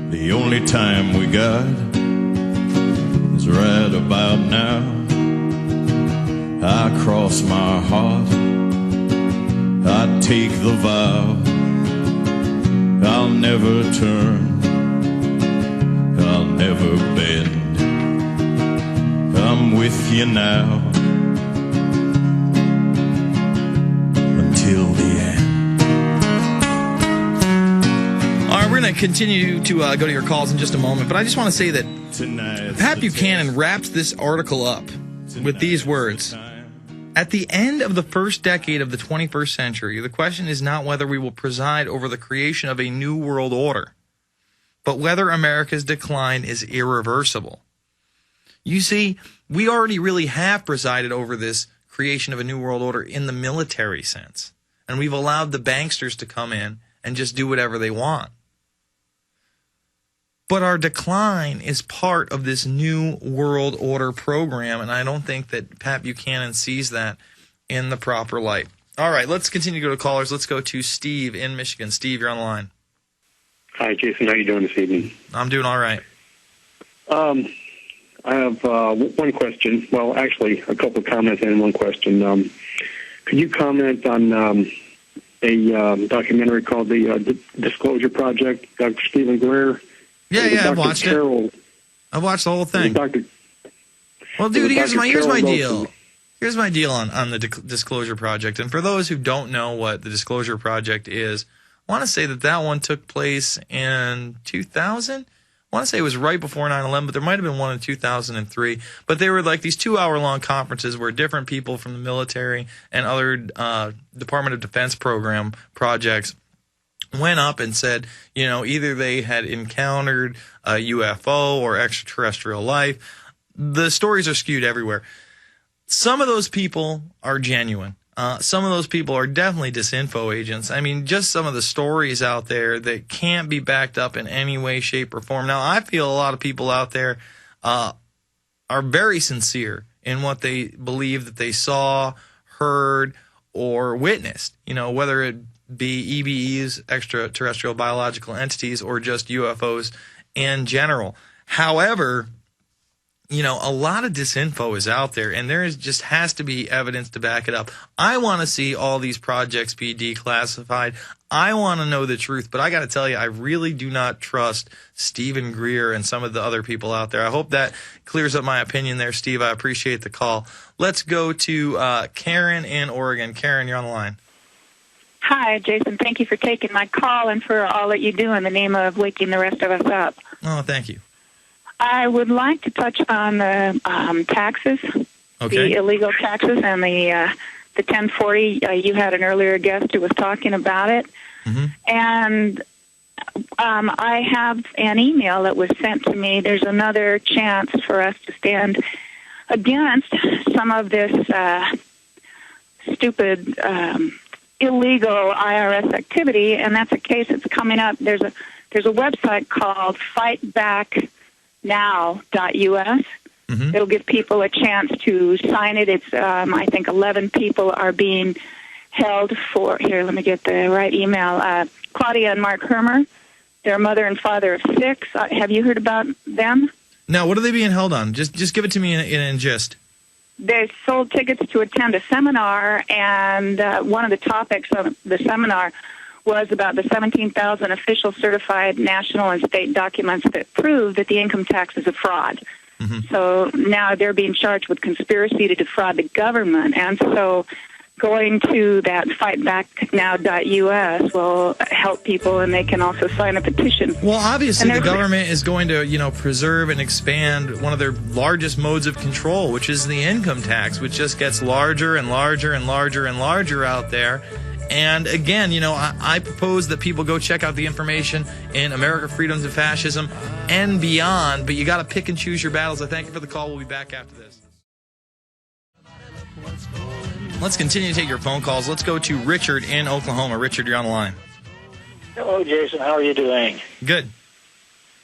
The only time we got is right about now. I cross my heart, I take the vow, I'll never turn, I'll never bend. I'm with you now until the end. All right, we're going to continue to go to your calls in just a moment, but I just want to say that Pat Buchanan wraps this article up with these words. At the end of the first decade of the 21st century, the question is not whether we will preside over the creation of a new world order, but whether America's decline is irreversible. You see, we already really have presided over this creation of a new world order in the military sense, and we've allowed the banksters to come in and just do whatever they want. But our decline is part of this new world order program, and I don't think that Pat Buchanan sees that in the proper light. All right, let's continue to go to callers. Let's go to Steve in Michigan. Steve, you're on the line. Hi, Jason. How are you doing this evening? I'm doing all right. I have one question. Well, actually, a couple of comments and one question. Could you comment on a documentary called The Disclosure Project, Dr. Stephen Greer? Yeah, I've watched it. I've watched the whole thing. Well, dude, here's my deal. Here's my deal on the Disclosure Project. And for those who don't know what the Disclosure Project is, I want to say that one took place in 2000. I want to say it was right before 9/11, but there might have been one in 2003. But they were like these 2-hour-long conferences where different people from the military and other Department of Defense program projects went up and said, you know, either they had encountered a UFO or extraterrestrial life. The stories are skewed everywhere. Some of those people are genuine. Some of those people are definitely disinfo agents. I mean, just some of the stories out there that can't be backed up in any way, shape, or form. Now, I feel a lot of people out there are very sincere in what they believe that they saw, heard, or witnessed, you know, whether it be EBEs, extraterrestrial biological entities, or just UFOs in general. However, you know, a lot of disinfo is out there, and there just has to be evidence to back it up. I want to see all these projects be declassified. I want to know the truth, but I got to tell you, I really do not trust Stephen Greer and some of the other people out there. I hope that clears up my opinion there, Steve. I appreciate the call. Let's go to Karen in Oregon. Karen, you're on the line. Hi, Jason. Thank you for taking my call and for all that you do in the name of waking the rest of us up. Oh, thank you. I would like to touch on the taxes, the illegal taxes, and the 1040. You had an earlier guest who was talking about it. Mm-hmm. And I have an email that was sent to me. There's another chance for us to stand against some of this stupid illegal IRS activity, and that's a case that's coming up. There's a website called fightbacknow.us. Mm-hmm. It'll give people a chance to sign it. It's I think 11 people are being held for. Here, let me get the right email. Claudia and Mark Hermer. They're a mother and father of 6. Have you heard about them? No. What are they being held on? Just give it to me in gist. They sold tickets to attend a seminar, and one of the topics of the seminar was about the 17,000 official certified national and state documents that prove that the income tax is a fraud. Mm-hmm. So now they're being charged with conspiracy to defraud the government, and so going to that fightbacknow.us will help people, and they can also sign a petition. Well, obviously the government is going to, preserve and expand one of their largest modes of control, which is the income tax, which just gets larger and larger and larger and larger out there. And again, I propose that people go check out the information in America, Freedoms, and Fascism and beyond, but you got to pick and choose your battles. I thank you for the call. We'll be back after this. Let's continue to take your phone calls. Let's go to Richard in Oklahoma. Richard, you're on the line. Hello, Jason. How are you doing? Good.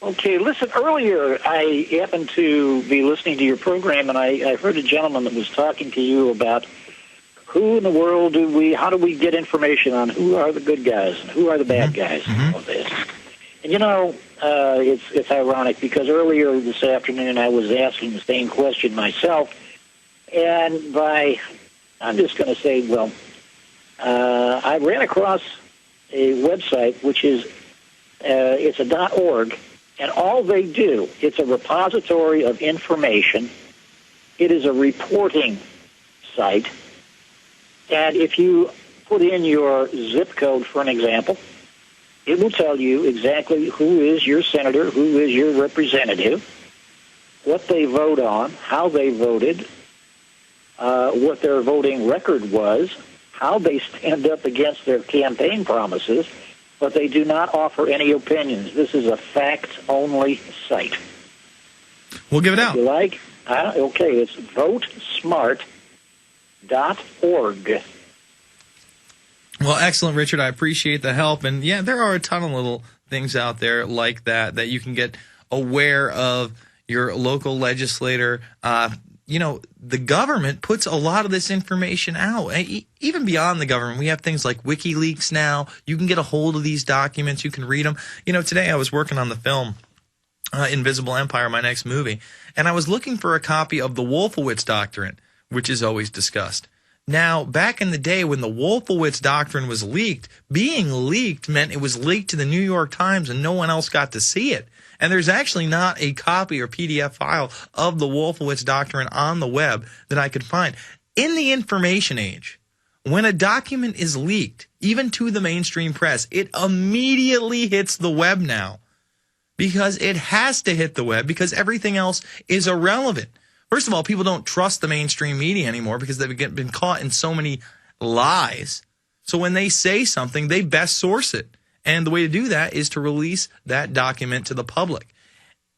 Okay, listen, earlier I happened to be listening to your program, and I heard a gentleman that was talking to you about who in the world how do we get information on who are the good guys and who are the bad guys and all this. It's ironic because earlier this afternoon I was asking the same question myself, and I'm just going to say, I ran across a website which is it's a .org, and all they do, it's a repository of information. It is a reporting site, and if you put in your zip code, for an example, it will tell you exactly who is your senator, who is your representative, what they vote on, how they voted, what their voting record was, how they stand up against their campaign promises, but they do not offer any opinions. This is a fact-only site. We'll give it out. If you like? Okay, it's votesmart.org. Well, excellent, Richard. I appreciate the help. And, yeah, there are a ton of little things out there like that you can get aware of your local legislator. The government puts a lot of this information out. Even beyond the government, we have things like WikiLeaks now. You can get a hold of these documents. You can read them. Today I was working on the film Invisible Empire, my next movie, and I was looking for a copy of the Wolfowitz Doctrine, which is always discussed. Now, back in the day when the Wolfowitz Doctrine was leaked, being leaked meant it was leaked to the New York Times and no one else got to see it. And there's actually not a copy or PDF file of the Wolfowitz Doctrine on the web that I could find. In the information age, when a document is leaked, even to the mainstream press, it immediately hits the web now. Because it has to hit the web because everything else is irrelevant. First of all, people don't trust the mainstream media anymore because they've been caught in so many lies. So when they say something, they best source it. And the way to do that is to release that document to the public.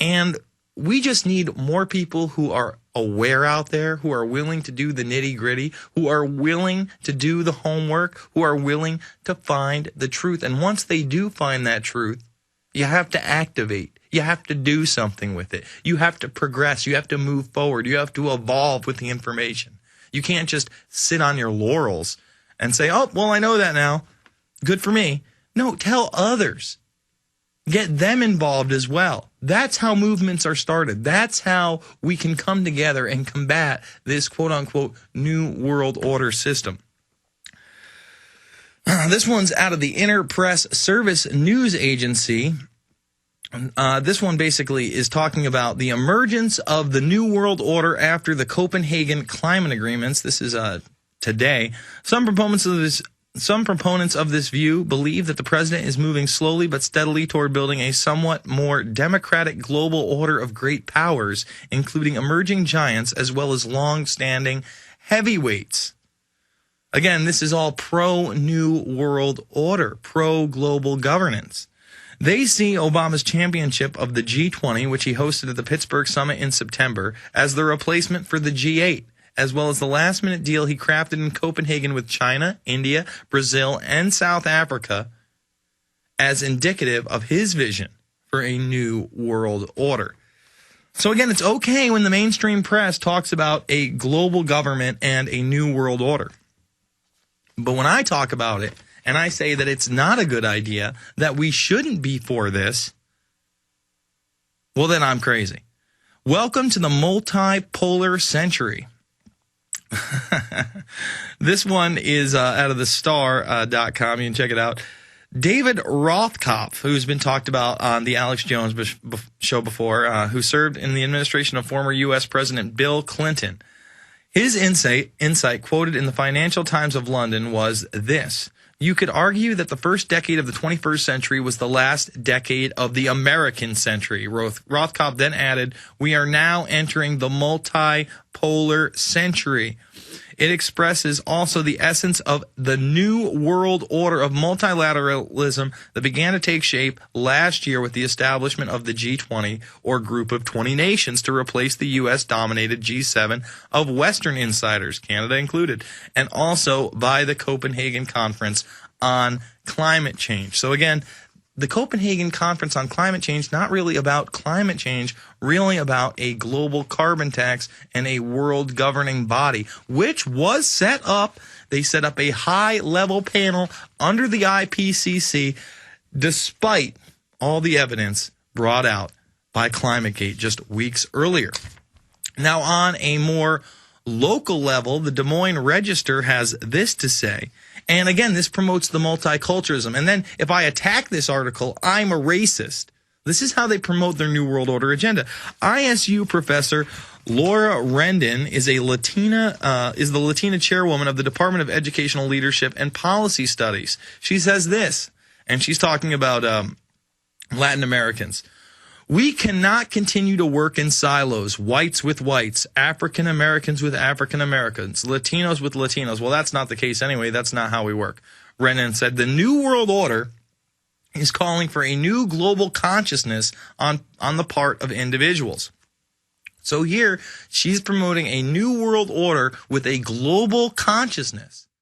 And we just need more people who are aware out there, who are willing to do the nitty-gritty, who are willing to do the homework, who are willing to find the truth. And once they do find that truth, you have to activate. You have to do something with it. You have to progress. You have to move forward. You have to evolve with the information. You can't just sit on your laurels and say, oh, well, I know that now. Good for me. No, tell others. Get them involved as well. That's how movements are started. That's how we can come together and combat this quote-unquote New World Order system. This one's out of the Inner Press Service News Agency. This one basically is talking about the emergence of the New World Order after the Copenhagen Climate Agreements. This is today. Some proponents of this view believe that the president is moving slowly but steadily toward building a somewhat more democratic global order of great powers, including emerging giants as well as long-standing heavyweights. Again, this is all pro-New World Order, pro-global governance. They see Obama's championship of the G20, which he hosted at the Pittsburgh Summit in September, as the replacement for the G8, as well as the last-minute deal he crafted in Copenhagen with China, India, Brazil, and South Africa as indicative of his vision for a new world order. So again, it's okay when the mainstream press talks about a global government and a new world order. But when I talk about it, and I say that it's not a good idea, that we shouldn't be for this, well, then I'm crazy. Welcome to the multipolar century. This one is out of the star.com. You can check it out. David Rothkopf, who's been talked about on the Alex Jones show before, who served in the administration of former U.S. President Bill Clinton. His insight quoted in the Financial Times of London was this: you could argue that the first decade of the 21st century was the last decade of the American century. Rothkopf then added, we are now entering the multipolar century. It expresses also the essence of the new world order of multilateralism that began to take shape last year with the establishment of the G20, or group of 20 nations, to replace the U.S.-dominated G7 of Western insiders, Canada included, and also by the Copenhagen Conference on Climate Change. So again, the Copenhagen Conference on Climate Change, not really about climate change, really about a global carbon tax and a world governing body, which was set up. They set up a high-level panel under the IPCC, despite all the evidence brought out by ClimateGate just weeks earlier. Now, on a more local level, the Des Moines Register has this to say. And again, this promotes the multiculturalism. And then if I attack this article, I'm a racist. This is how they promote their New World Order agenda. ISU professor Laura Rendon is the Latina chairwoman of the Department of Educational Leadership and Policy Studies. She says this, and she's talking about Latin Americans. We cannot continue to work in silos, whites with whites, African Americans with African Americans, Latinos with Latinos. Well, that's not the case anyway. That's not how we work. Rendon said the New World Order is calling for a new global consciousness on the part of individuals. So here, she's promoting a new world order with a global consciousness.